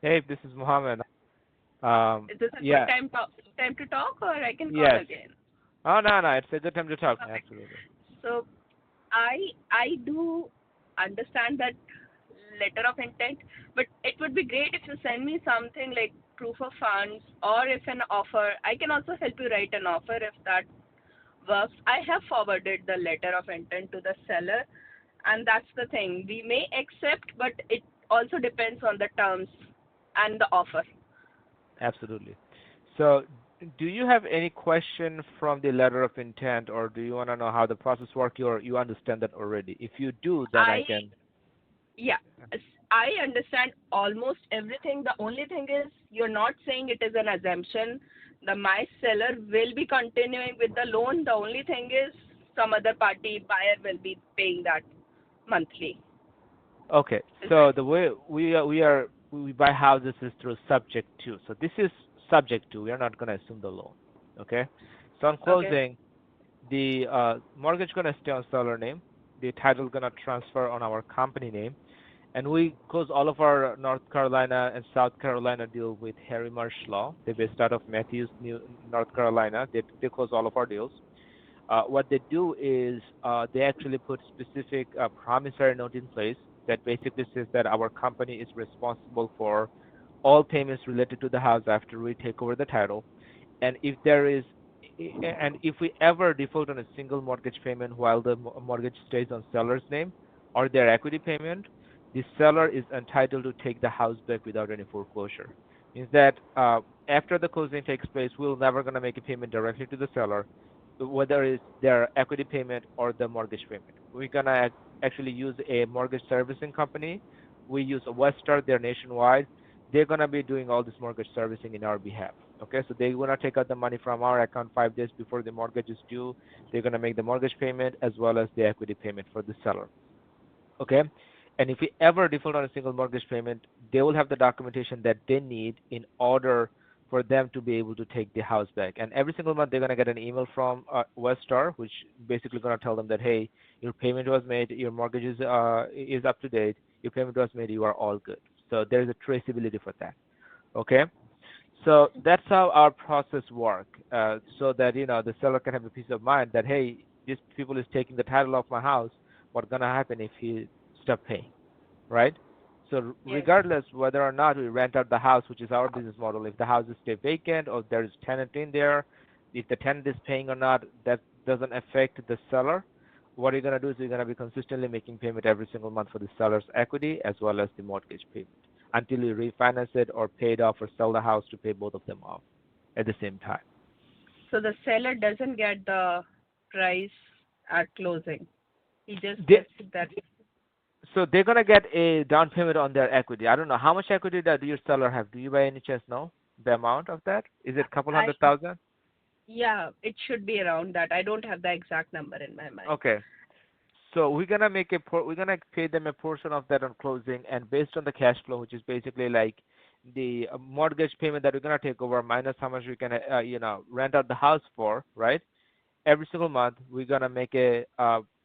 Hey, this is Mohammed. Is this a good Yeah, time to talk, or I can call yes. again? Oh, no, no, it's a good time to talk. Perfect. Absolutely. So I do understand that letter of intent, but it would be great if you send me something like proof of funds, or if an offer. I can also help you write an offer if that works. I have forwarded the letter of intent to the seller, and that's the thing. We may accept, but it also depends on the terms and the offer. Absolutely. So, do you have any question from the letter of intent, or do you want to know how the process works, or you understand that already? If you do, then I I can. Yeah, I understand almost everything. The only thing is you're not saying it is an assumption. The my seller will be continuing with the loan. The only thing is some other party buyer will be paying that monthly. Okay. Is So that the way we buy houses is through subject to. So this is subject to. We are not going to assume the loan. Okay. So on okay? closing, the mortgage gonna stay on seller name. The title gonna transfer on our company name, and we close all of our North Carolina and South Carolina deal with Harry Marsh Law. They based out of Matthews, North Carolina. They close all of our deals. What they do is they actually put specific promissory note in place that basically says that our company is responsible for all payments related to the house after we take over the title, and if we ever default on a single mortgage payment while the mortgage stays on seller's name or their equity payment, the seller is entitled to take the house back without any foreclosure. Means that after the closing takes place, we're never going to make a payment directly to the seller, whether it's their equity payment or the mortgage payment. We're going to actually use a mortgage servicing company. We use Westar, they're nationwide. They're going to be doing all this mortgage servicing in our behalf. Okay, so they're going to take out the money from our account 5 days before the mortgage is due. They're going to make the mortgage payment as well as the equity payment for the seller. Okay, and if we ever default on a single mortgage payment, they will have the documentation that they need in order for them to be able to take the house back. And every single month, they're going to get an email from Westar, which basically going to tell them that, hey, your payment was made, your mortgage is up to date, your payment was made, you are all good. So there is a traceability for that. Okay, so that's how our process work, so that the seller can have a peace of mind that, hey, this people is taking the title of my house. What's gonna happen if he stop paying, right? So Yes. regardless whether or not we rent out the house, which is our business model, if the house is stay vacant or there is tenant in there, if the tenant is paying or not, that doesn't affect the seller. What you're gonna do is you're gonna be consistently making payment every single month for the seller's equity as well as the mortgage payment until you refinance it or pay it off or sell the house to pay both of them off at the same time. So the seller doesn't get the price at closing. He just They, gets that. so they're gonna get a down payment on their equity. I don't know how much equity that your seller have. Do you by any chance know the amount of that? Is it a couple I hundred thousand? Yeah, it should be around that. I don't have the exact number in my mind. Okay. So we're gonna pay them a portion of that on closing, and based on the cash flow, which is basically like the mortgage payment that we're gonna take over minus how much we can rent out the house for, right? Every single month we're gonna make a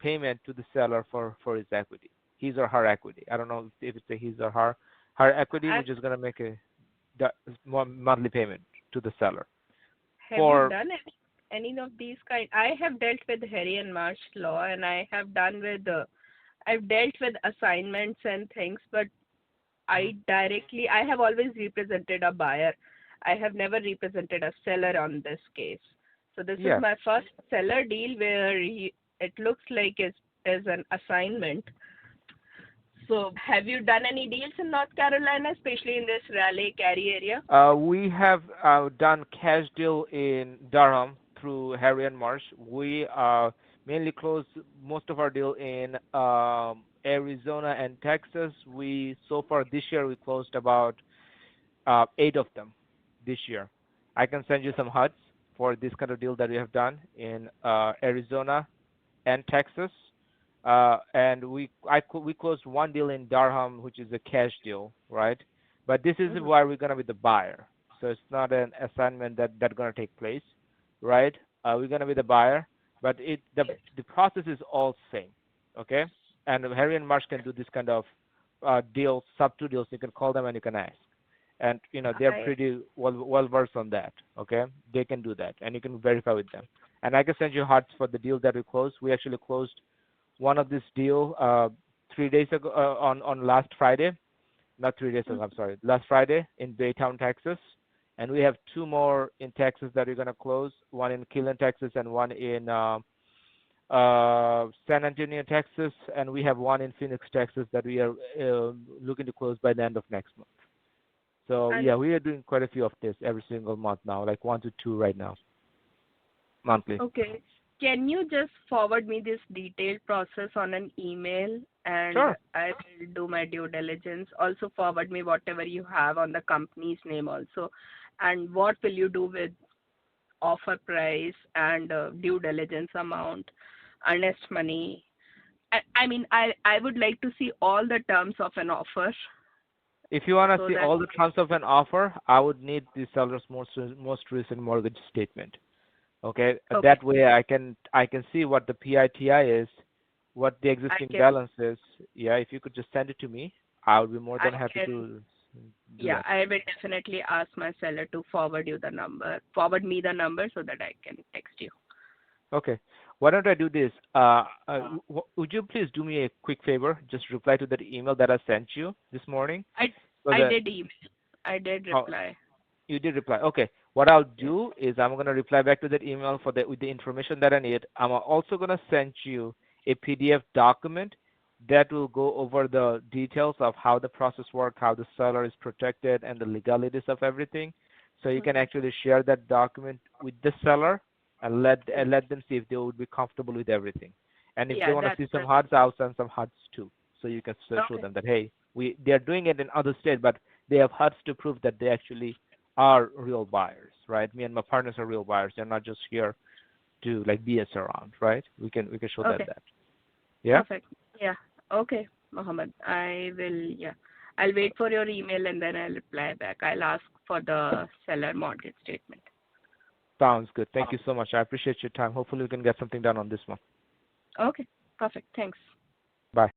payment to the seller for his equity, his or her equity. I don't know if it's a his or her equity. We're And just gonna make a monthly payment to the seller have you for. done any of these kind? I have dealt with Harry and Marsh law, and I've dealt with assignments and things, but Mhm. I have always represented a buyer. I have never represented a seller on this case. So this is Yeah. my first seller deal where it looks like it's is an assignment. So have you done any deals in North Carolina, especially in this Raleigh, Cary area? We have done cash deal in Durham through Harry and Marsh. We mainly close most of our deal in Arizona and Texas. We so far this year we closed about 8 of them this year. I can send you some HUDs for this kind of deal that we have done in Arizona and Texas. And we closed one deal in Durham, which is a cash deal, right? But this is Hmm. where we're gonna be the buyer, so it's not an assignment that gonna take place, right? We're gonna be the buyer, but the process is all same, okay? And Harry and Marsh can do this kind of deals, sub two deals. You can call them and you can ask. and they're I pretty well versed on that. Okay, they can do that, and you can verify with them. And I can send you hearts for the deal that we closed. We actually closed one of this deal 3 days ago on last Friday, not 3 days ago. I'm sorry, last Friday in Baytown, Texas, and we have two more in Texas that we're gonna close. One in Killen, Texas, and one in San Antonio, Texas, and we have one in Phoenix, Texas that we are looking to close by the end of next month. So and yeah, we are doing quite a few of this every single month now, like 1 to 2 right now, monthly. okay. Can you just forward me this detailed process on an email and Sure. I will do my due diligence. Also forward me whatever you have on the company's name also. And what will you do with offer price and due diligence amount, earnest money. I mean, I would like to see all the terms of an offer If you want to so see that all the terms of an offer, I would need the seller's most recent mortgage statement. Okay, okay, that way I can see what the PITI is, what the I existing can balance is. Yeah, if you could just send it to me, I would be more I than happy can to do yeah, that. I will definitely ask my seller to forward me the number so that I can text you. Okay. Why don't I do this? Would you please do me a quick favor? Just reply to that email that I sent you this morning, I so I that did email. I did oh, reply. you did reply. Okay. What I'll Yes. do is I'm gonna reply back to that email for the with the information that I need. I'm also gonna send you a PDF document that will go over the details of how the process works, how the seller is protected, and the legalities of everything. So you can Mhm. actually share that document with the seller and let Yes. let them see if they would be comfortable with everything. And if they Yeah, want to see some that's HUDs, I'll send some HUDs too, so you can show okay. them that hey, they're doing it in other states, but they have HUDs to prove that they actually are real buyers, right? Me and my partners are real buyers. They're not just here to like BS around, right? We can show them Okay. that. Yeah. Perfect. Yeah. Okay, Mohammed. I will, yeah. I'll wait for your email and then I'll reply back. I'll ask for the seller mortgage statement. Sounds good. Thank you so much. I appreciate your time. Hopefully we can get something done on this one. Okay. Perfect. Thanks.